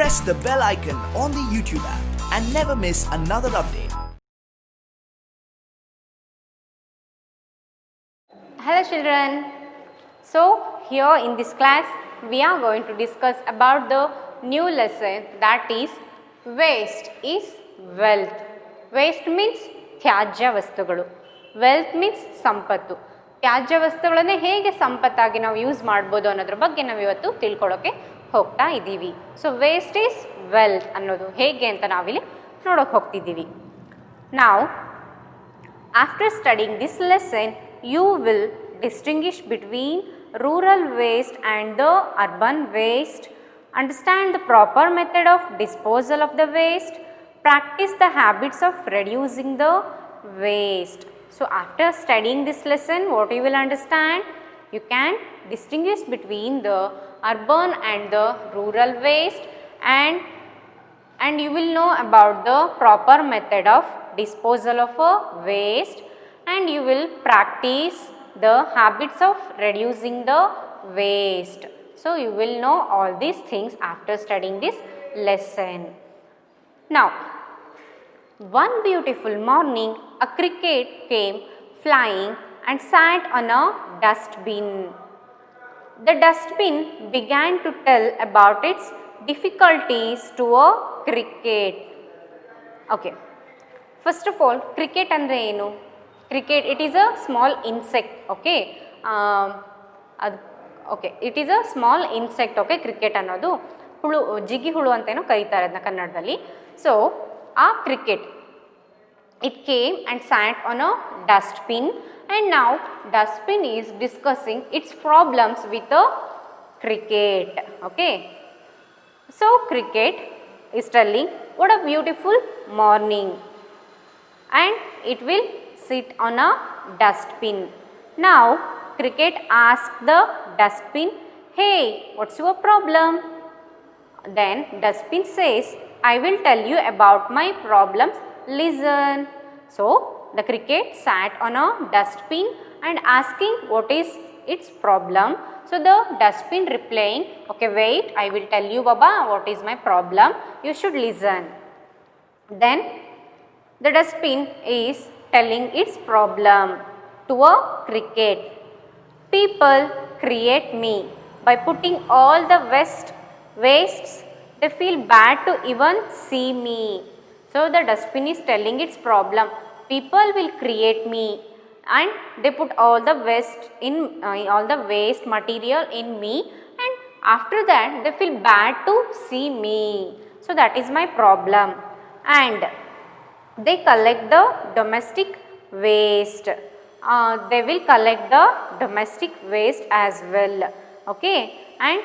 press the bell icon on the YouTube app and never miss another update. Hello children. So here in this class we are going to discuss about the new lesson, that is waste is wealth. Waste means ತ್ಯಾಜ್ಯ ವಸ್ತುಗಳು, wealth means ಸಂಪತ್ತು. ತ್ಯಾಜ್ಯ ವಸ್ತುಗಳನ್ನೇ ಹೇಗೆ ಸಂಪತ್ತಾಗಿ ನಾವು use ಮಾಡ್ಬೋದು ಅನ್ನೋದ್ರ ಬಗ್ಗೆ ನಾವು ಇವತ್ತು ತಿಳ್ಕೊಳ್ಳೋಕೆ ಹೋಗ್ತಾ ಇದ್ದೀವಿ. ಸೊ ವೇಸ್ಟ್ ಈಸ್ ವೆಲ್ತ್ ಅನ್ನೋದು ಹೇಗೆ ಅಂತ ನಾವಿಲ್ಲಿ ನೋಡೋಕೆ ಹೋಗ್ತಿದ್ದೀವಿ. ನಾವು after studying this lesson you will distinguish between rural waste and the urban waste, understand the proper method of disposal of the waste, practice the habits of reducing the waste. So after studying this lesson, what you will understand? You can distinguish between the urban and the rural waste, and you will know about the proper method of disposal of a waste, and you will practice the habits of reducing the waste. So you will know all these things after studying this lesson. Now, one beautiful morning, a cricket came flying and sat on a dustbin. The dustbin began to tell about its difficulties to a cricket. Okay, first of all, cricket andre enu? Cricket, it is a small insect, okay. It is a small insect, okay. Cricket ಅನ್ನೋದು ಹುಳು, ಜಿಗಿ ಹುಳು ಅಂತೇನೋ ಕರೀತಾರೆ ಅದನ್ನ ಕನ್ನಡದಲ್ಲಿ. So ಆ cricket, it came and sat on a dustbin, and now dustbin is discussing its problems with a cricket, okay. So cricket is telling what a beautiful morning, and it will sit on a dustbin. Now cricket asked the dustbin, hey, what's your problem? Then dustbin says, I will tell you about my problems, listen. So the cricket sat on a dustbin and asking what is its problem. So the dustbin replying, okay, wait, I will tell you Baba what is my problem, you should listen. Then the dustbin is telling its problem to a cricket. People create me by putting all the wastes. They feel bad to even see me. So the dustbin is telling its problem. People will create me and they put all the waste material in me, and after that they feel bad to see me. So that is my problem. And they collect the domestic waste. They will collect the domestic waste as well, okay. And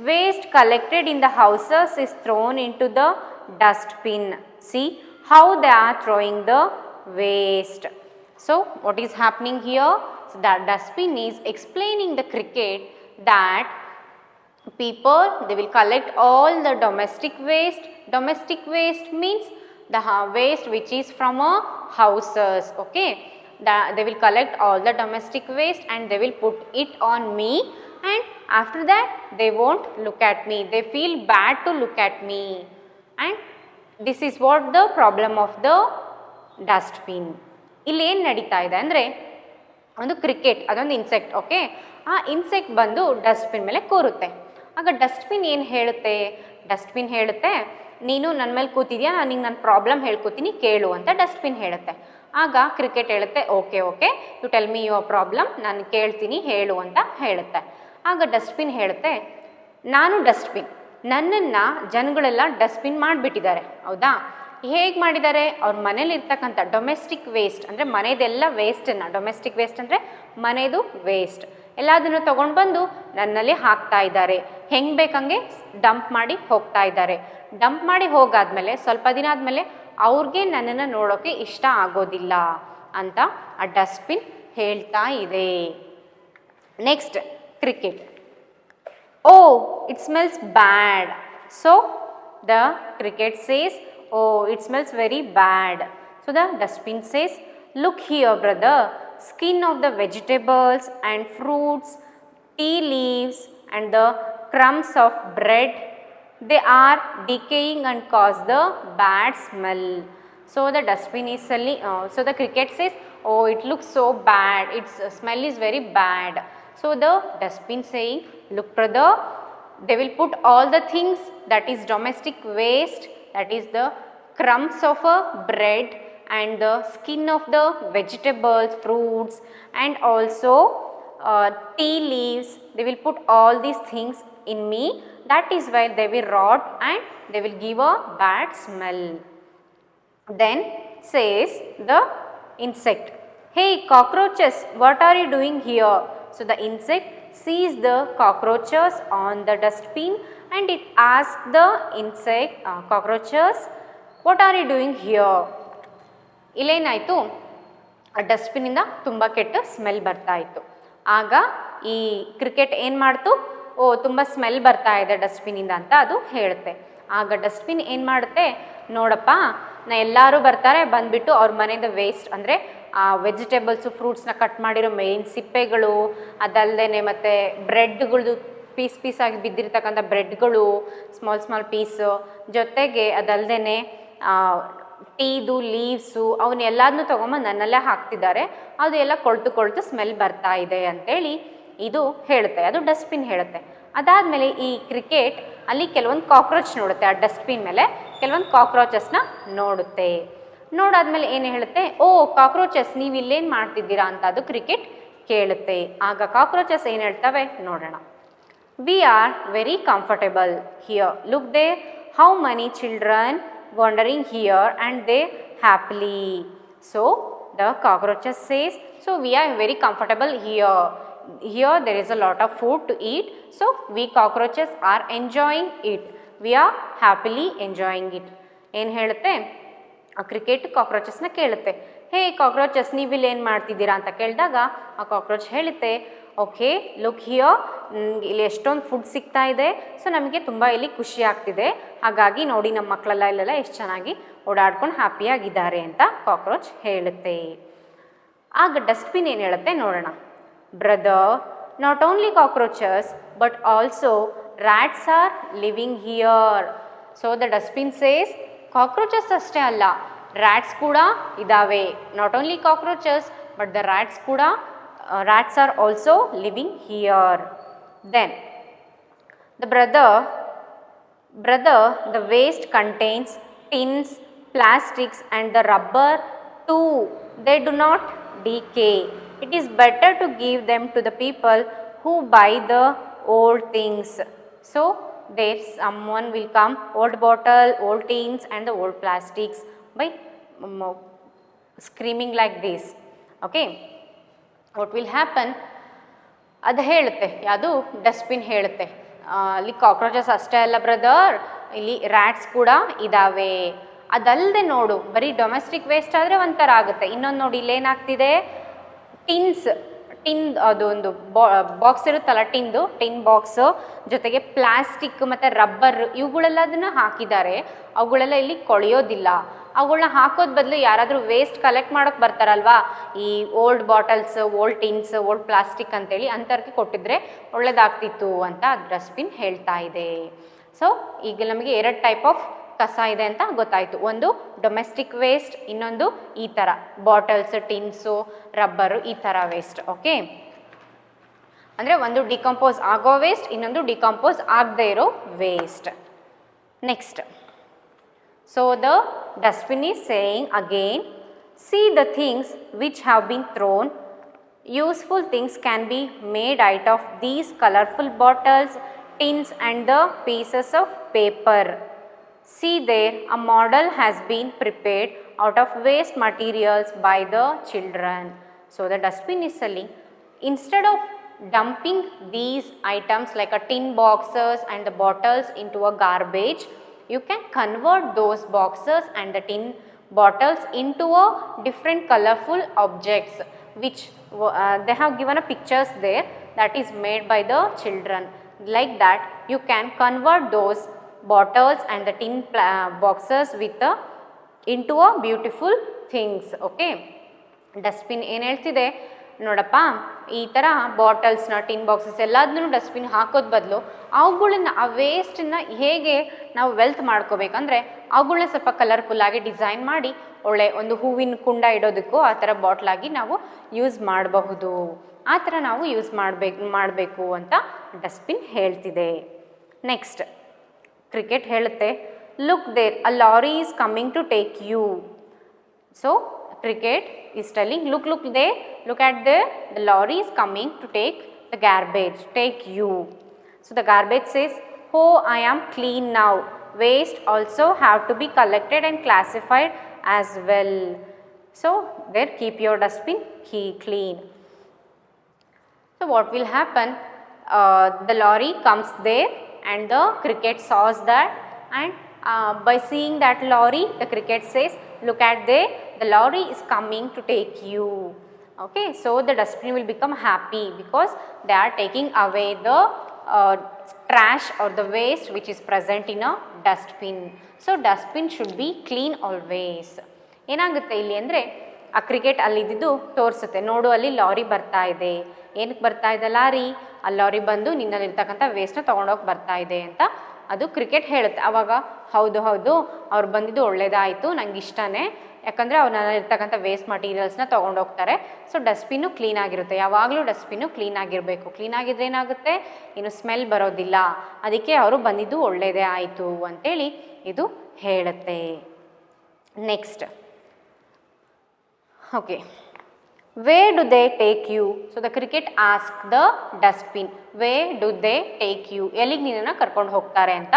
waste collected in the houses is thrown into the dustbin. See how they are throwing the waste. So what is happening here? So that dustbin is explaining the cricket that people, they will collect all the domestic waste. Domestic waste means the waste which is from a houses, okay. They will collect all the domestic waste and they will put it on me, and after that they won't look at me, they feel bad to look at me, and this is what the problem of the dustbin. ಇಲ್ಲಿ ಏನು ನಡೀತಾ ಇದೆ ಅಂದರೆ, ಒಂದು cricket, ಅದೊಂದು insect, okay. ಆ insect ಬಂದು dustbin ಮೇಲೆ ಕೂರುತ್ತೆ. ಆಗ ಡಸ್ಟ್ಬಿನ್ ಏನು ಹೇಳುತ್ತೆ? ಡಸ್ಟ್ಬಿನ್ ಹೇಳುತ್ತೆ, ನೀನು ನನ್ನ ಮೇಲೆ ಕೂತಿದ್ಯಾ, ನಾನು ನಿಂಗೆ ನನ್ನ ಪ್ರಾಬ್ಲಮ್ ಹೇಳ್ಕೊತೀನಿ ಕೇಳು ಅಂತ ಡಸ್ಟ್ಬಿನ್ ಹೇಳುತ್ತೆ. ಆಗ ಕ್ರಿಕೆಟ್ ಹೇಳುತ್ತೆ, okay okay, you tell me your problem, ನಾನು ಕೇಳ್ತೀನಿ ಹೇಳು ಅಂತ ಹೇಳುತ್ತೆ. ಆಗ ಡಸ್ಟ್ಬಿನ್ ಹೇಳುತ್ತೆ, ನಾನು ಡಸ್ಟ್ಬಿನ್, ನನ್ನನ್ನು ಜನಗಳೆಲ್ಲ ಡಸ್ಟ್ಬಿನ್ ಮಾಡಿಬಿಟ್ಟಿದ್ದಾರೆ, ಹೌದಾ. ಹೇಗೆ ಮಾಡಿದ್ದಾರೆ? ಅವ್ರ ಮನೇಲಿರ್ತಕ್ಕಂಥ ಡೊಮೆಸ್ಟಿಕ್ ವೇಸ್ಟ್ ಅಂದರೆ ಮನೆಯದೆಲ್ಲ ವೇಸ್ಟನ್ನು, ಡೊಮೆಸ್ಟಿಕ್ ವೇಸ್ಟ್ ಅಂದರೆ ಮನೆಯದು ವೇಸ್ಟ್ ಎಲ್ಲದನ್ನು ತೊಗೊಂಡು ಬಂದು ನನ್ನಲ್ಲಿ ಹಾಕ್ತಾ ಇದ್ದಾರೆ. ಹೆಂಗೆ ಬೇಕಂಗೆ ಡಂಪ್ ಮಾಡಿ ಹೋಗ್ತಾ ಇದ್ದಾರೆ. ಡಂಪ್ ಮಾಡಿ ಹೋಗಾದ್ಮೇಲೆ ಸ್ವಲ್ಪ ದಿನ ಆದಮೇಲೆ ಅವ್ರಿಗೆ ನನ್ನನ್ನು ನೋಡೋಕ್ಕೆ ಇಷ್ಟ ಆಗೋದಿಲ್ಲ ಅಂತ ಆ ಡಸ್ಟ್ಬಿನ್ ಹೇಳ್ತಾ ಇದೆ. Next cricket, oh it smells bad. So the cricket says, oh, it smells very bad. So the dustbin says, look here brother, skin of the vegetables and fruits, tea leaves and the crumbs of bread they are decaying and cause the bad smell. So the dustbin is selling, so the cricket says, oh, it looks so bad, its smell is very bad. So the dustbin saying, look brother, they will put all the things that is domestic waste, that is the crumbs of a bread and the skin of the vegetables, fruits, and also tea leaves. They will put all these things in me. That is why they will rot and they will give a bad smell. Then says the insect, hey cockroaches, what are you doing here? So the insect sees the cockroaches on the dustbin and it asks the insect, cockroaches, what are you doing here? ಇಲ್ಲೇನಾಯಿತು, ಡಸ್ಟ್ಬಿನ್ನಿಂದ ತುಂಬ ಕೆಟ್ಟ smell ಬರ್ತಾ ಇತ್ತು. ಆಗ ಈ cricket ಏನು ಮಾಡ್ತು, ಓ ತುಂಬ smell ಬರ್ತಾ ಇದೆ ಡಸ್ಟ್ಬಿನ್ನಿಂದ ಅಂತ ಅದು ಹೇಳುತ್ತೆ. ಆಗ ಡಸ್ಟ್ಬಿನ್ ಏನು ಮಾಡುತ್ತೆ, ನೋಡಪ್ಪ ಎಲ್ಲರೂ ಬರ್ತಾರೆ, ಬಂದುಬಿಟ್ಟು ಅವ್ರ ಮನೆಯಿಂದ ವೇಸ್ಟ್ ಅಂದರೆ ಆ ವೆಜಿಟೇಬಲ್ಸು ಫ್ರೂಟ್ಸ್ನ ಕಟ್ ಮಾಡಿರೋ ಮೇನ್ ಸಿಪ್ಪೆಗಳು, ಅದಲ್ಲದೆ ಮತ್ತು ಬ್ರೆಡ್ಗಳದ್ದು ಪೀಸಾಗಿ ಬಿದ್ದಿರ್ತಕ್ಕಂಥ ಬ್ರೆಡ್ಗಳು, ಸ್ಮಾಲ್ ಪೀಸು, ಜೊತೆಗೆ ಅದಲ್ಲದೆ ಟೀದು ಲೀವ್ಸು ಅವನ್ನೆಲ್ಲದನ್ನೂ ತೊಗೊಂಬಂದು ನನ್ನಲ್ಲೇ ಹಾಕ್ತಿದ್ದಾರೆ, ಅದು ಎಲ್ಲ ಕೊಳ್ತು ಸ್ಮೆಲ್ ಬರ್ತಾ ಇದೆ ಅಂತೇಳಿ ಇದು ಹೇಳುತ್ತೆ, ಅದು ಡಸ್ಟ್ಬಿನ್ ಹೇಳುತ್ತೆ. ಅದಾದಮೇಲೆ ಈ ಕ್ರಿಕೆಟ್ ಅಲ್ಲಿ ಕೆಲವೊಂದು ಕಾಕ್ರೋಚ್ ನೋಡುತ್ತೆ, ಆ ಡಸ್ಟ್ಬಿನ್ ಮೇಲೆ ಕೆಲವೊಂದು ಕಾಕ್ರೋಚಸ್ನ ನೋಡುತ್ತೆ. ನೋಡಾದ್ಮೇಲೆ ಏನು ಹೇಳುತ್ತೆ, ಓ ಕಾಕ್ರೋಚಸ್ ನೀವು ಇಲ್ಲೇನು ಮಾಡ್ತಿದ್ದೀರಾ ಅಂತ ಅದು ಕ್ರಿಕೆಟ್ ಕೇಳುತ್ತೆ. ಆಗ ಕಾಕ್ರೋಚಸ್ ಏನು ಹೇಳ್ತವೆ ನೋಡೋಣ. We are very comfortable here, look they how many children wandering here and they happily. So the cockroaches says, so we are very comfortable here. Here there is a lot of food to eat, so we cockroaches are enjoying it. We are happily enjoying it. ಏನು ಹೇಳುತ್ತೆ, ಆ cricket ಕಾಕ್ರೋಚಸ್ನ ಕೇಳುತ್ತೆ, ಹೇ cockroaches ನೀವು ಇಲ್ಲಿ ಏನು ಮಾಡ್ತಿದ್ದೀರಾ ಅಂತ ಕೇಳಿದಾಗ ಆ ಕಾಕ್ರೋಚ್ ಹೇಳುತ್ತೆ, ಓಕೆ ಲುಕ್ ಹಿಯರ್, ಇಲ್ಲಿ ಎಷ್ಟೊಂದು ಫುಡ್ ಸಿಗ್ತಾ ಇದೆ, ಸೊ ನಮಗೆ ತುಂಬ ಇಲ್ಲಿ ಖುಷಿ ಆಗ್ತಿದೆ, ಹಾಗಾಗಿ ನೋಡಿ ನಮ್ಮ ಮಕ್ಕಳೆಲ್ಲ ಇಲ್ಲೆಲ್ಲ ಎಷ್ಟು ಚೆನ್ನಾಗಿ ಓಡಾಡ್ಕೊಂಡು ಹ್ಯಾಪಿಯಾಗಿದ್ದಾರೆ ಅಂತ ಕಾಕ್ರೋಚ್ ಹೇಳುತ್ತೆ. ಆಗ ಡಸ್ಟ್ಬಿನ್ ಏನು ಹೇಳುತ್ತೆ ನೋಡೋಣ. Brother, not only cockroaches but also rats are living here. So the dustbin says, cockroaches ಅಷ್ಟೇ ಅಲ್ಲ, ರ್ಯಾಟ್ಸ್ ಕೂಡ ಇದ್ದಾವೆ. Not only cockroaches but the rats ಕೂಡ, rats are also living here. Then the brother, the waste contains tins, plastics and the rubber too. They do not decay. It is better to give them to the people who buy the old things. So there someone will come, old bottle, old tins and the old plastics by screaming like this. Okay, what will happen, ಅದು ಹೇಳುತ್ತೆ, ಯಾವುದು dustbin ಹೇಳುತ್ತೆ, ಅಲ್ಲಿ cockroaches ಅಷ್ಟೇ ಅಲ್ಲ brother, ಇಲ್ಲಿ rats ಕೂಡ ಇದ್ದಾವೆ. ಅದಲ್ಲದೆ ನೋಡು, ಬರೀ ಡೊಮೆಸ್ಟಿಕ್ ವೇಸ್ಟ್ ಆದರೆ ಒಂಥರ ಆಗುತ್ತೆ. ಇನ್ನೊಂದು ನೋಡಿ ಇಲ್ಲೇನಾಗ್ತಿದೆ, ಟಿನ್ ಅದೊಂದು ಬಾಕ್ಸ್ ಇರುತ್ತಲ್ಲ, ಟಿನ್ ಬಾಕ್ಸು, ಜೊತೆಗೆ ಪ್ಲಾಸ್ಟಿಕ್ ಮತ್ತು ರಬ್ಬರ್ ಇವುಗಳೆಲ್ಲದನ್ನು ಹಾಕಿದ್ದಾರೆ. ಅವುಗಳೆಲ್ಲ ಇಲ್ಲಿ ಕೊಳೆಯೋದಿಲ್ಲ. ಅವುಗಳನ್ನ ಹಾಕೋದು ಬದಲು ಯಾರಾದರೂ ವೇಸ್ಟ್ ಕಲೆಕ್ಟ್ ಮಾಡೋಕ್ಕೆ ಬರ್ತಾರಲ್ವಾ, ಈ old bottles, old tins, old plastic ಅಂತೇಳಿ ಅಂಥವ್ರಿಗೆ ಕೊಟ್ಟಿದ್ರೆ ಒಳ್ಳೆಯದಾಗ್ತಿತ್ತು ಅಂತ ಡಸ್ಟ್ಬಿನ್ ಹೇಳ್ತಾ ಇದೆ. ಸೊ ಈಗ ನಮಗೆ 2 ಟೈಪ್ ಆಫ್ ಕಸ ಇದೆ ಅಂತ ಗೊತ್ತಾಯಿತು. ಒಂದು ಡೊಮೆಸ್ಟಿಕ್ ವೇಸ್ಟ್, ಇನ್ನೊಂದು ಈ ಥರ ಬಾಟಲ್ಸ್, ಟಿನ್ಸು, ರಬ್ಬರು, ಈ ಥರ ವೇಸ್ಟ್. ಓಕೆ, ಅಂದರೆ ಒಂದು ಡಿಕಂಪೋಸ್ ಆಗೋ ವೇಸ್ಟ್, ಇನ್ನೊಂದು ಡಿಕಂಪೋಸ್ ಆಗದೇ ಇರೋ waste. Next, so the dustbin is saying again, see the things which have been thrown. Useful things can be made out of these colorful bottles, tins and the pieces of paper. See there, a model has been prepared out of waste materials by the children. So the dustbin is telling, instead of dumping these items like a tin boxes and the bottles into a garbage, you can convert those boxes and the tin bottles into a different colorful objects which they have given a pictures there that is made by the children. Like that you can convert those bottles and the tin boxes with into a beautiful things. Okay, dustbin ಏನು ಹೇಳ್ತಿದೆ, ನೋಡಪ್ಪ ಈ ಥರ ಬಾಟಲ್ಸ್ನ tin boxes ಎಲ್ಲದನ್ನೂ dustbin ಹಾಕೋದು ಬದಲು ಅವುಗಳನ್ನ ಆ ವೇಸ್ಟನ್ನ ಹೇಗೆ ನಾವು ವೆಲ್ತ್ ಮಾಡ್ಕೋಬೇಕಂದ್ರೆ ಅವುಗಳನ್ನ ಸ್ವಲ್ಪ ಕಲರ್ಫುಲ್ಲಾಗಿ ಡಿಸೈನ್ ಮಾಡಿ ಒಳ್ಳೆ ಒಂದು ಹೂವಿನ ಕುಂಡ ಇಡೋದಕ್ಕೂ ಆ ಥರ ಬಾಟ್ಲಾಗಿ ನಾವು ಯೂಸ್ ಮಾಡಬಹುದು. ಆ ಥರ ನಾವು ಯೂಸ್ ಮಾಡಬೇಕು ಅಂತ ಡಸ್ಟ್ಬಿನ್ ಹೇಳ್ತಿದೆ. ನೆಕ್ಸ್ಟ್ ಕ್ರಿಕೆಟ್ ಹೇಳುತ್ತೆ, look there a lorry is coming to take you. So cricket is telling, look there, look at there, the lorry is coming to take the garbage, take you. So the garbage says, oh, I am clean now. Waste also have to be collected and classified as well. So there, keep your dustbin clean. So what will happen? The lorry comes there and the cricket saws that, and by seeing that lorry, the cricket says, look at there, the lorry is coming to take you. Okay, so the dustbin will become happy because they are taking away the trash or the waste which is present in a dustbin. So dustbin should be clean always. ಏನಾಗುತ್ತೆ ಇಲ್ಲಿ ಅಂದರೆ ಆ cricket ಅಲ್ಲಿದ್ದು ತೋರಿಸುತ್ತೆ, ನೋಡು ಅಲ್ಲಿ lorry ಬರ್ತಾ ಇದೆ. ಏನಕ್ಕೆ ಬರ್ತಾ ಇದೆ ಲಾರಿ? ಆ ಲಾರಿ ಬಂದು ನಿನ್ನಲ್ಲಿರ್ತಕ್ಕಂಥ ವೇಸ್ಟ್ನ ತೊಗೊಂಡೋಗಿ ಬರ್ತಾ ಇದೆ ಅಂತ ಅದು ಕ್ರಿಕೆಟ್ ಹೇಳುತ್ತೆ. ಆವಾಗ ಹೌದು ಅವ್ರು ಬಂದಿದ್ದು ಒಳ್ಳೇದಾಯಿತು, ನಂಗೆ ಇಷ್ಟನೇ, ಯಾಕಂದರೆ ಅವ್ರು ನನ್ನಲ್ಲಿರ್ತಕ್ಕಂಥ ವೇಸ್ಟ್ ಮಟೀರಿಯಲ್ಸ್ನ ತೊಗೊಂಡೋಗ್ತಾರೆ. ಸೊ ಡಸ್ಟ್ಬಿನ್ನು ಕ್ಲೀನಾಗಿರುತ್ತೆ. ಯಾವಾಗಲೂ ಡಸ್ಟ್ಬಿನ್ನು ಕ್ಲೀನಾಗಿರಬೇಕು. ಕ್ಲೀನಾಗಿದ್ರೆ ಏನಾಗುತ್ತೆ, ಇನ್ನು ಸ್ಮೆಲ್ ಬರೋದಿಲ್ಲ. ಅದಕ್ಕೆ ಅವರು ಬಂದಿದ್ದು ಒಳ್ಳೆಯದೇ ಆಯಿತು ಅಂತೇಳಿ ಇದು ಹೇಳುತ್ತೆ. Next okay, where do they take you? So the cricket asked the dustbin, where do they take you? ಎಲ್ಲಿಗೆ ನಿನ್ನನ್ನು ಕರ್ಕೊಂಡು ಹೋಗ್ತಾರೆ ಅಂತ.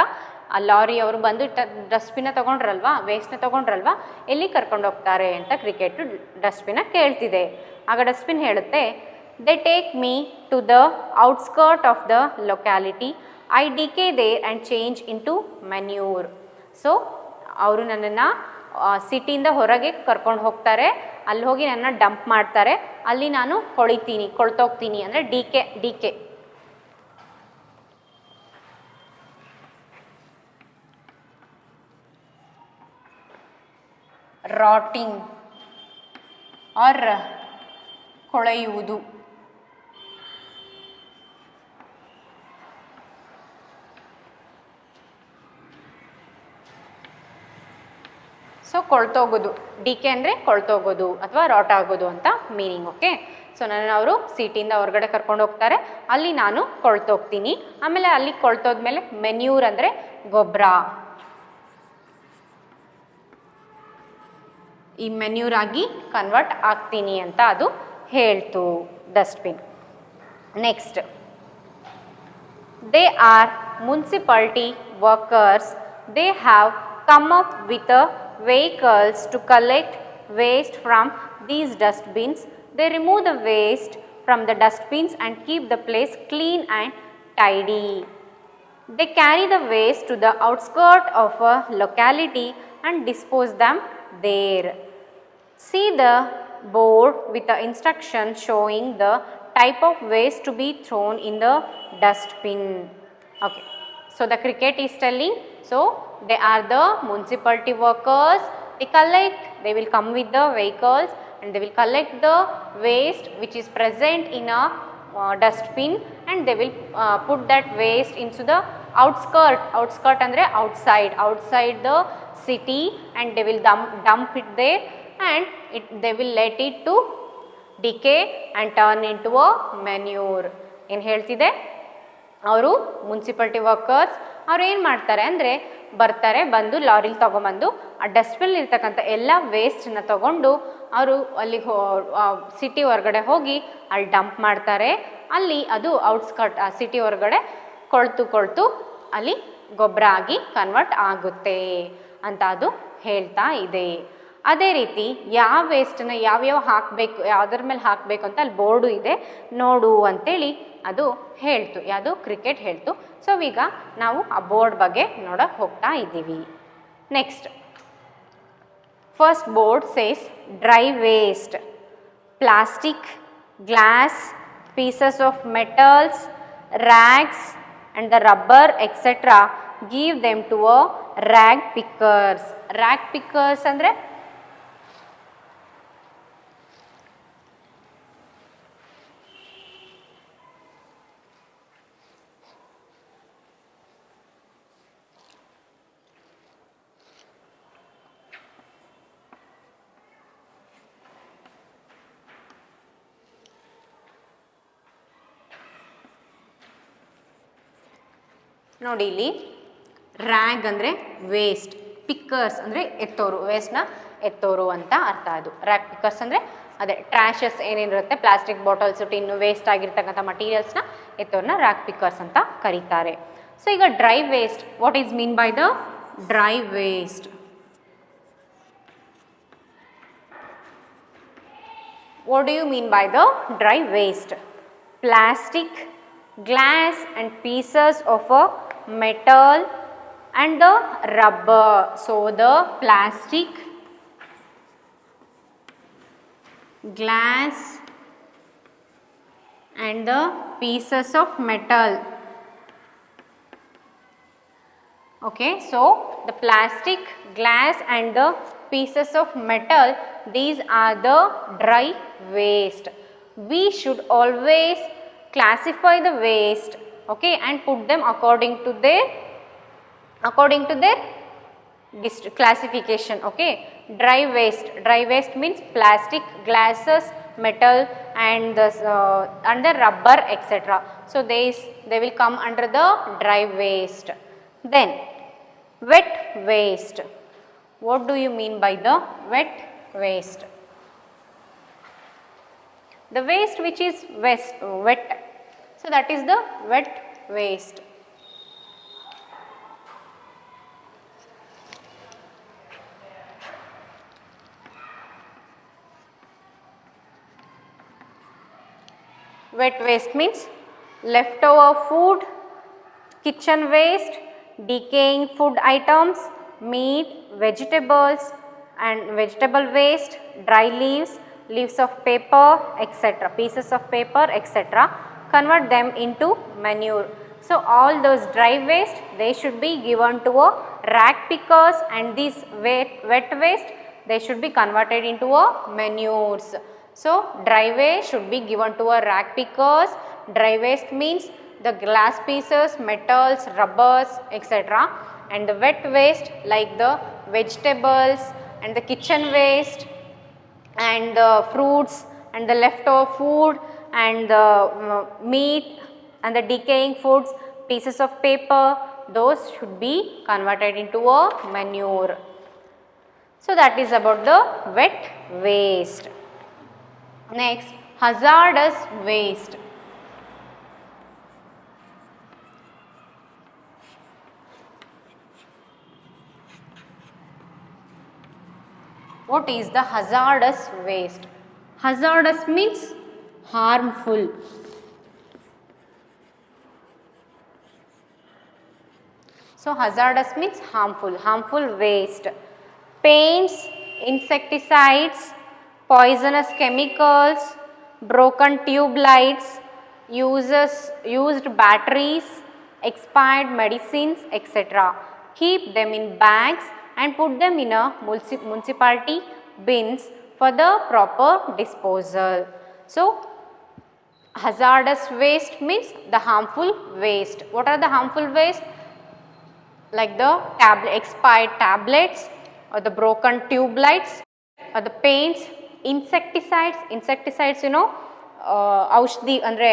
ಆ ಲಾರಿ ಅವರು ಬಂದು ಡಸ್ಟ್ಬಿನ್ನ ತೊಗೊಂಡ್ರಲ್ವಾ, ವೇಸ್ಟ್ನ ತೊಗೊಂಡ್ರಲ್ವಾ, ಎಲ್ಲಿ ಕರ್ಕೊಂಡು ಹೋಗ್ತಾರೆ ಅಂತ ಕ್ರಿಕೆಟು ಡಸ್ಟ್ಬಿನ್ನ ಕೇಳ್ತಿದೆ. ಆಗ ಡಸ್ಟ್ಬಿನ್ ಹೇಳುತ್ತೆ, they take me to the outskirt of the locality, I decay there and change into manure. So ಅವರು ನನ್ನನ್ನು ಸಿಟಿಯಿಂದ ಹೊರಗೆ ಕರ್ಕೊಂಡು ಹೋಗ್ತಾರೆ, ಅಲ್ಲಿ ಹೋಗಿ ನನ್ನ ಡಂಪ್ ಮಾಡ್ತಾರೆ, ಅಲ್ಲಿ ನಾನು ಕೊಳ್ತೋಗ್ತೀನಿ ಅಂದರೆ ಡಿಕೆ. ರಾಟಿಂಗ್ ಆರ್ ಕೊಳೆಯುವುದು. ಸೊ ಕೊಳ್ತೋಗೋದು, ಡಿಕೆ ಅಂದರೆ ಕೊಳ್ತೋಗೋದು ಅಥವಾ ರಾಟ್ ಆಗೋದು ಅಂತ ಮೀನಿಂಗ್. ಓಕೆ, ಸೊ ನನ್ನ ಅವರು ಸಿಟಿಯಿಂದ ಹೊರಗಡೆ ಕರ್ಕೊಂಡು ಹೋಗ್ತಾರೆ, ಅಲ್ಲಿ ನಾನು ಕೊಳ್ತೋಗ್ತೀನಿ. ಆಮೇಲೆ ಅಲ್ಲಿ ಕೊಳ್ತೋದ್ಮೇಲೆ ಮೆನ್ಯೂರ್ ಅಂದರೆ ಗೊಬ್ಬರ, ಈ ಮೆನ್ಯೂರ್ ಆಗಿ ಕನ್ವರ್ಟ್ ಆಗ್ತೀನಿ ಅಂತ ಅದು ಹೇಳ್ತು dustbin. Next, they are municipality workers, they have come up with vehicles to collect waste from these dustbins. They remove the waste from the dustbins and keep the place clean and tidy. They carry the waste to the outskirts of a locality and dispose them there. See the board with the instructions showing the type of waste to be thrown in the dustbin. Okay, so the cricket is telling, so they are the municipality workers. They will come with the vehicles and they will collect the waste which is present in a dustbin, and they will put that waste into the outskirt andre outside the city, and they will dump it there, and they will let it to decay and turn into a manure. ಏನು ಹೇಳ್ತಿದೆ, ಅವರು municipality workers ಅವ್ರು ಏನು ಮಾಡ್ತಾರೆ ಅಂದರೆ ಬಂದು ಲಾರಿಲಿ ತೊಗೊಂಬಂದು ಆ dustbin ಇರ್ತಕ್ಕಂಥ ಎಲ್ಲ ವೇಸ್ಟನ್ನ ತೊಗೊಂಡು ಅವರು ಅಲ್ಲಿಗೆ ಸಿಟಿ ಹೊರಗಡೆ ಹೋಗಿ ಅಲ್ಲಿ ಡಂಪ್ ಮಾಡ್ತಾರೆ. ಅಲ್ಲಿ ಅದು ಔಟ್ಸ್ಕರ್ಟ್ ಆ ಸಿಟಿ ಹೊರಗಡೆ ಕೊಳ್ತು ಅಲ್ಲಿ ಗೊಬ್ಬರ ಆಗಿ ಕನ್ವರ್ಟ್ ಆಗುತ್ತೆ ಅಂತ ಅದು ಹೇಳ್ತಾ ಇದೆ. ಅದೇ ರೀತಿ ಯಾವ ವೇಸ್ಟನ್ನ ಯಾವ್ಯಾವ ಹಾಕಬೇಕು, ಯಾವುದ್ರ ಮೇಲೆ ಹಾಕಬೇಕು ಅಂತ ಅಲ್ಲಿ ಬೋರ್ಡು ಇದೆ ನೋಡು ಅಂತೇಳಿ ಅದು ಹೇಳ್ತು, ಯಾವುದು ಕ್ರಿಕೆಟ್ ಹೇಳ್ತು. ಸೊ ಈಗ ನಾವು ಆ ಬೋರ್ಡ್ ಬಗ್ಗೆ ನೋಡೋಕೆ ಹೋಗ್ತಾ ಇದ್ದೀವಿ. Next, first board says dry waste, plastic, glass, pieces of metals, rags and the rubber etc. give them to a rag pickers. Rag pickers ಅಂದರೆ ನೋಡಿ ಇಲ್ಲಿ ರ್ಯಾಗ್ ಅಂದರೆ ವೇಸ್ಟ್, ಪಿಕ್ಕರ್ಸ್ ಅಂದರೆ ಎತ್ತೋರು, ವೇಸ್ಟ್ನ ಎತ್ತೋರು ಅಂತ ಅರ್ಥ. ಅದು ರ್ಯಾಗ್ ಪಿಕ್ಕರ್ಸ್ ಅಂದರೆ ಅದೇ ಟ್ರ್ಯಾಶಸ್ ಏನೇನಿರುತ್ತೆ, ಪ್ಲಾಸ್ಟಿಕ್ ಬಾಟಲ್ಸು, ಟಿನ್ನು, ವೇಸ್ಟ್ ಆಗಿರ್ತಕ್ಕಂಥ ಮಟೀರಿಯಲ್ಸ್ನ ಎತ್ತೋರನ್ನ ರ್ಯಾಗ್ ಪಿಕ್ಕರ್ಸ್ ಅಂತ ಕರೀತಾರೆ. ಸೊ ಈಗ dry waste, what is mean by the dry waste? What do you mean by the dry waste? Plastic, glass and pieces of a metal and the rubber. So the plastic, glass and the pieces of metal. Okay, so the plastic, glass and the pieces of metal, these are the dry waste. We should always classify the waste, okay, and put them according to their classification. Okay, dry waste means plastic, glasses, metal and the rubber, etc. So they will come under the dry waste. Then wet waste. What do you mean by the wet waste? The waste which is wet. So that is the wet waste. Wet waste means leftover food, kitchen waste, decaying food items, meat, vegetables and vegetable waste, dry leaves, leaves of paper, etc., pieces of paper, etc. Convert them into manure. So all those dry waste, they should be given to a rag pickers, and these wet waste, they should be converted into a manures. So dry waste should be given to a rag pickers. Dry waste means the glass pieces, metals, rubbers, etc. And the wet waste like the vegetables and the kitchen waste and the fruits and the leftover food and the meat and the decaying foods, pieces of paper, those should be converted into a manure. So that is about the wet waste. Next, hazardous waste. What is the hazardous waste? Hazardous means harmful. So hazardous means harmful waste. Paints, insecticides, poisonous chemicals, broken tube lights, used batteries, expired medicines, etc. Keep them in bags and put them in a municipality bins for the proper disposal. So hazardous waste means the harmful waste. What are the harmful waste? Like the expired tablets or the broken tube lights or the paints, insecticides you know, ಔಷಧಿ ಅಂದರೆ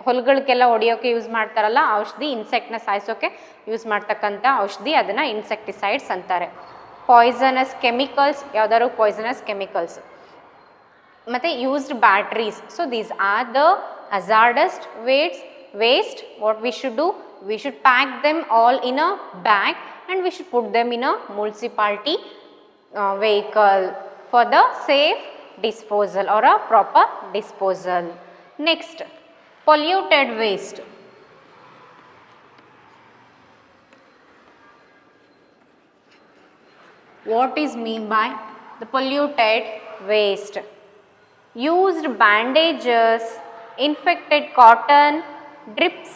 ಹೊಲಗಳಿಗೆಲ್ಲ ಹೊಡಿಯೋಕ್ಕೆ use ಮಾಡ್ತಾರಲ್ಲ ಔಷಧಿ, ಇನ್ಸೆಕ್ಟ್ನ ಸಾಯಿಸೋಕ್ಕೆ use ಮಾಡ್ತಕ್ಕಂಥ ಔಷಧಿ, ಅದನ್ನು insecticides ಅಂತಾರೆ. Poisonous chemicals, ಯಾವ್ದಾದ್ರು poisonous chemicals, ಮತ್ತು used batteries. So these are the hazardous waste. What we should do? We should pack them all in a bag and we should put them in a municipality vehicle for the safe disposal or a proper disposal. Next, polluted waste. What is mean by the polluted waste? Used bandages, infected cotton, drips,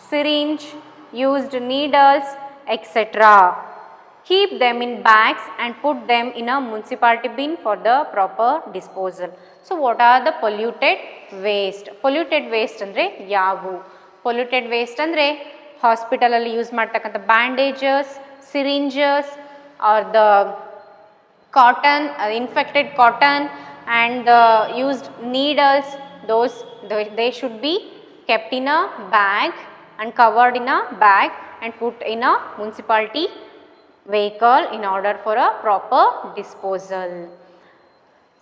syringe, used needles, etc. Keep them in bags and put them in a municipality bin for the proper disposal. So what are the polluted waste? Polluted waste andre yavu? Polluted waste andre hospital alli use ಮಾಡ್ತಕ್ಕಂಥ bandages, syringes or the cotton, infected cotton and the used needles, those they should be kept in a bag and covered in a bag and put in a municipality vehicle in order for a proper disposal.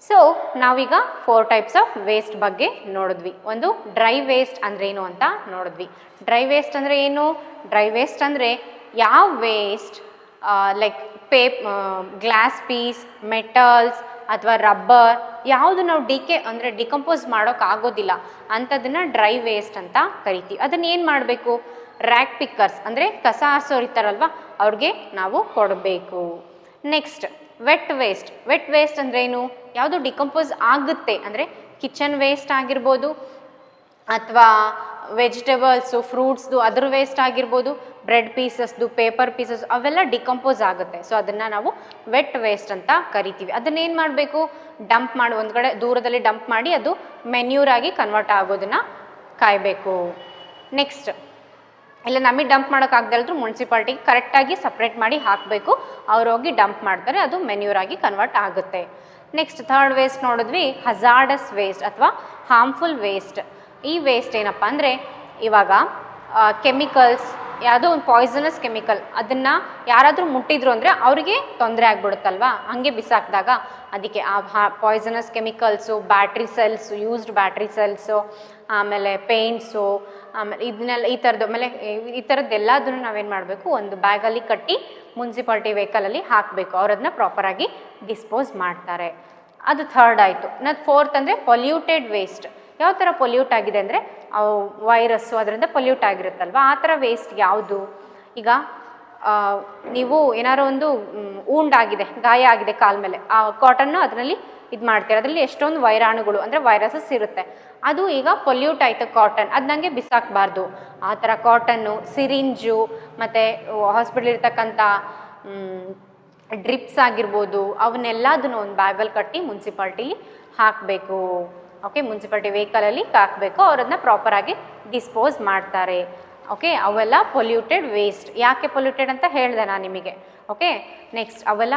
So ನಾವೀಗ 4 types of waste ಬಗ್ಗೆ ನೋಡಿದ್ವಿ. ಒಂದು dry waste ಅಂದರೆ ಏನು ಅಂತ ನೋಡಿದ್ವಿ. Dry waste ಅಂದರೆ ಏನು? ಡ್ರೈ ವೇಸ್ಟ್ ಅಂದರೆ ಯಾವ waste like glass piece, metals ಅಥವಾ ರಬ್ಬರ್ ಯಾವುದು ನಾವು ಅಂದರೆ ಡಿಕಂಪೋಸ್ ಮಾಡೋಕ್ಕಾಗೋದಿಲ್ಲ ಅಂಥದ್ದನ್ನು ಡ್ರೈ ವೇಸ್ಟ್ ಅಂತ ಕರಿತೀವಿ. ಅದನ್ನು ಏನು ಮಾಡಬೇಕು? ರ್ಯಾಕ್ ಪಿಕ್ಕರ್ಸ್ ಅಂದರೆ ಕಸ ಆರಿಸೋರು ಇರ್ತಾರಲ್ವ ಅವ್ರಿಗೆ ನಾವು ಕೊಡಬೇಕು. Next vet waste. Vet waste ಅಂದರೆ ಏನು? ಯಾವುದು ಡಿಕಂಪೋಸ್ ಆಗುತ್ತೆ ಅಂದರೆ ಕಿಚನ್ ವೇಸ್ಟ್ ಆಗಿರ್ಬೋದು ಅಥವಾ ವೆಜಿಟೇಬಲ್ಸು, ಫ್ರೂಟ್ಸ್ದು ಅದ್ರ ವೇಸ್ಟ್ ಆಗಿರ್ಬೋದು, ಬ್ರೆಡ್ ಪೀಸಸ್ದು, ಪೇಪರ್ ಪೀಸಸ್ ಅವೆಲ್ಲ ಡಿಕಂಪೋಸ್ ಆಗುತ್ತೆ. ಸೊ ಅದನ್ನು ನಾವು ವೆಟ್ ವೇಸ್ಟ್ ಅಂತ ಕರಿತೀವಿ. ಅದನ್ನೇನು ಮಾಡಬೇಕು? ಡಂಪ್ ಮಾಡಿ ಒಂದು ಕಡೆ ದೂರದಲ್ಲಿ ಡಂಪ್ ಮಾಡಿ ಅದು ಮೆನ್ಯೂರಾಗಿ ಕನ್ವರ್ಟ್ ಆಗೋದನ್ನು ಕಾಯಬೇಕು. ನೆಕ್ಸ್ಟ್ ಇಲ್ಲ ನಮಗೆ ಡಂಪ್ ಮಾಡೋಕ್ಕಾಗ್ದಲ್ದ್ರೂ ಮುನ್ಸಿಪಾಲ್ಟಿಗೆ ಕರೆಕ್ಟಾಗಿ ಸಪ್ರೇಟ್ ಮಾಡಿ ಹಾಕಬೇಕು. ಅವ್ರು ಹೋಗಿ ಡಂಪ್ ಮಾಡ್ತಾರೆ, ಅದು ಮೆನ್ಯೂರಾಗಿ ಕನ್ವರ್ಟ್ ಆಗುತ್ತೆ. ನೆಕ್ಸ್ಟ್ ಥರ್ಡ್ ವೇಸ್ಟ್ ನೋಡಿದ್ವಿ, ಹಜಾರ್ಡಸ್ ವೇಸ್ಟ್ ಅಥವಾ ಹಾರ್ಮ್ಫುಲ್ ವೇಸ್ಟ್. ಈ ವೇಸ್ಟ್ ಏನಪ್ಪ ಅಂದರೆ ಇವಾಗ ಕೆಮಿಕಲ್ಸ್, ಯಾವುದೋ ಒಂದು ಪಾಯ್ಸನಸ್ ಕೆಮಿಕಲ್ ಅದನ್ನು ಯಾರಾದರೂ ಮುಟ್ಟಿದ್ರು ಅಂದರೆ ಅವರಿಗೆ ತೊಂದರೆ ಆಗ್ಬಿಡುತ್ತಲ್ವ, ಹಾಗೆ ಬಿಸಾಕಿದಾಗ ಅದಕ್ಕೆ ಆ poisonous chemicals, battery cells, used battery cells, ಆಮೇಲೆ ಪೇಂಟ್ಸು, ಆಮೇಲೆ ಇದನ್ನೆಲ್ಲ ಈ ಥರದ್ದೆಲ್ಲದನ್ನು ನಾವೇನು ಮಾಡಬೇಕು? ಒಂದು ಬ್ಯಾಗಲ್ಲಿ ಕಟ್ಟಿ ಮುನ್ಸಿಪಾಲ್ಟಿ ವೆಹಿಕಲಲ್ಲಿ ಹಾಕಬೇಕು. ಅವ್ರು ಅದನ್ನ ಪ್ರಾಪರಾಗಿ ಡಿಸ್ಪೋಸ್ ಮಾಡ್ತಾರೆ. ಅದು ಥರ್ಡ್ ಆಯಿತು. ಫೋರ್ತ್ ಅಂದರೆ ಪೊಲ್ಯೂಟೆಡ್ ವೇಸ್ಟ್. ಯಾವ ಥರ ಪೊಲ್ಯೂಟ್ ಆಗಿದೆ ಅಂದರೆ ವೈರಸ್ಸು ಅದರಿಂದ ಪೊಲ್ಯೂಟ್ ಆಗಿರುತ್ತಲ್ವ, ಆ ಥರ ವೇಸ್ಟ್ ಯಾವುದು? ಈಗ ನೀವು ಏನಾರು ಒಂದು ಆಗಿದೆ, ಗಾಯ ಆಗಿದೆ ಕಾಲ ಮೇಲೆ, ಆ ಕಾಟನ್ನು ಅದರಲ್ಲಿ ಇದು ಮಾಡ್ತೀರ, ಅದರಲ್ಲಿ ಎಷ್ಟೊಂದು ವೈರಾಣುಗಳು ಅಂದರೆ ವೈರಸಸ್ ಇರುತ್ತೆ. ಅದು ಈಗ ಪೊಲ್ಯೂಟ್ ಆಯಿತು ಕಾಟನ್, ಅದು ನನಗೆ ಬಿಸಾಕಬಾರ್ದು. ಆ ಥರ ಕಾಟನ್ನು, ಸಿರಿಂಜು ಮತ್ತು ಹಾಸ್ಪಿಟ್ಲ್ ಇರ್ತಕ್ಕಂಥ ಡ್ರಿಪ್ಸ್ ಆಗಿರ್ಬೋದು, ಅವನ್ನೆಲ್ಲದನ್ನು ಒಂದು ಬ್ಯಾಗಲ್ಲಿ ಕಟ್ಟಿ ಮುನ್ಸಿಪಾಲ್ಟಿಲಿ ಹಾಕಬೇಕು. ಓಕೆ, ಮುನ್ಸಿಪಾಲ್ಟಿ ವೆಹಿಕಲಲ್ಲಿ ಹಾಕಬೇಕು. ಅವರನ್ನ ಪ್ರಾಪರಾಗಿ ಡಿಸ್ಪೋಸ್ ಮಾಡ್ತಾರೆ. ಓಕೆ, ಅವೆಲ್ಲ ಪೊಲ್ಯೂಟೆಡ್ ವೇಸ್ಟ್. ಯಾಕೆ ಪೊಲ್ಯೂಟೆಡ್ ಅಂತ ಹೇಳಿದೆ ನಾನು ನಿಮಗೆ. ಓಕೆ, ನೆಕ್ಸ್ಟ್ ಅವೆಲ್ಲ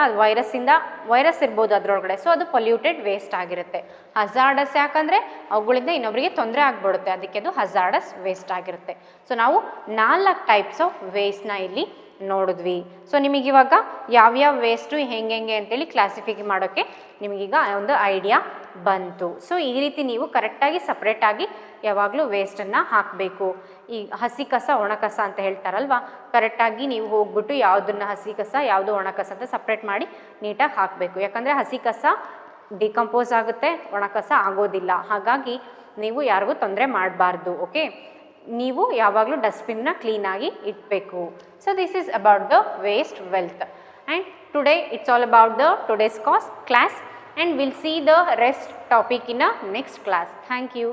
ವೈರಸ್ ಇರ್ಬೋದು ಅದರೊಳಗಡೆ, ಸೊ ಅದು ಪೊಲ್ಯೂಟೆಡ್ ವೇಸ್ಟ್ ಆಗಿರುತ್ತೆ. ಹಜಾರ್ಡಸ್ ಯಾಕಂದರೆ ಅವುಗಳಿಂದ ಇನ್ನೊಬ್ಬರಿಗೆ ತೊಂದರೆ ಆಗಿಬಿಡುತ್ತೆ, ಅದಕ್ಕೆ ಅದು ಹಜಾರ್ಡಸ್ ವೇಸ್ಟ್ ಆಗಿರುತ್ತೆ. ಸೊ ನಾವು 4 ಟೈಪ್ಸ್ ಆಫ್ ವೇಸ್ಟ್ನ ಇಲ್ಲಿ ನೋಡಿದ್ವಿ. ಸೊ ನಿಮಗಿವಾಗ ಯಾವ್ಯಾವ ವೇಸ್ಟು ಹೆಂಗೆ ಅಂತೇಳಿ ಕ್ಲಾಸಿಫೈ ಮಾಡೋಕ್ಕೆ ನಿಮಗೀಗ ಒಂದು ಐಡಿಯಾ ಬಂತು. ಸೊ ಈ ರೀತಿ ನೀವು ಕರೆಕ್ಟಾಗಿ ಸಪ್ರೇಟಾಗಿ ಯಾವಾಗಲೂ ವೇಸ್ಟನ್ನು ಹಾಕಬೇಕು. ಈ ಹಸಿ ಕಸ, ಒಣ ಕಸ ಅಂತ ಹೇಳ್ತಾರಲ್ವ, ಕರೆಕ್ಟಾಗಿ ನೀವು ಹೋಗ್ಬಿಟ್ಟು ಯಾವುದನ್ನು ಹಸಿ ಕಸ ಯಾವುದು ಒಣ ಕಸ ಅಂತ ಸಪ್ರೇಟ್ ಮಾಡಿ ನೀಟಾಗಿ ಹಾಕಬೇಕು. ಯಾಕಂದರೆ ಹಸಿ ಕಸ ಡಿಕಂಪೋಸ್ ಆಗುತ್ತೆ, ಒಣ ಕಸ ಆಗೋದಿಲ್ಲ. ಹಾಗಾಗಿ ನೀವು ಯಾರಿಗೂ ತೊಂದರೆ ಮಾಡಬಾರ್ದು. ಓಕೆ, ನೀವು ಯಾವಾಗಲೂ ಡಸ್ಟ್ಬಿನ್ನ ಕ್ಲೀನಾಗಿ ಇಡಬೇಕು. So this is about the waste wealth. And today it's all about the today's class, and we'll see the rest topic in a next class. Thank you.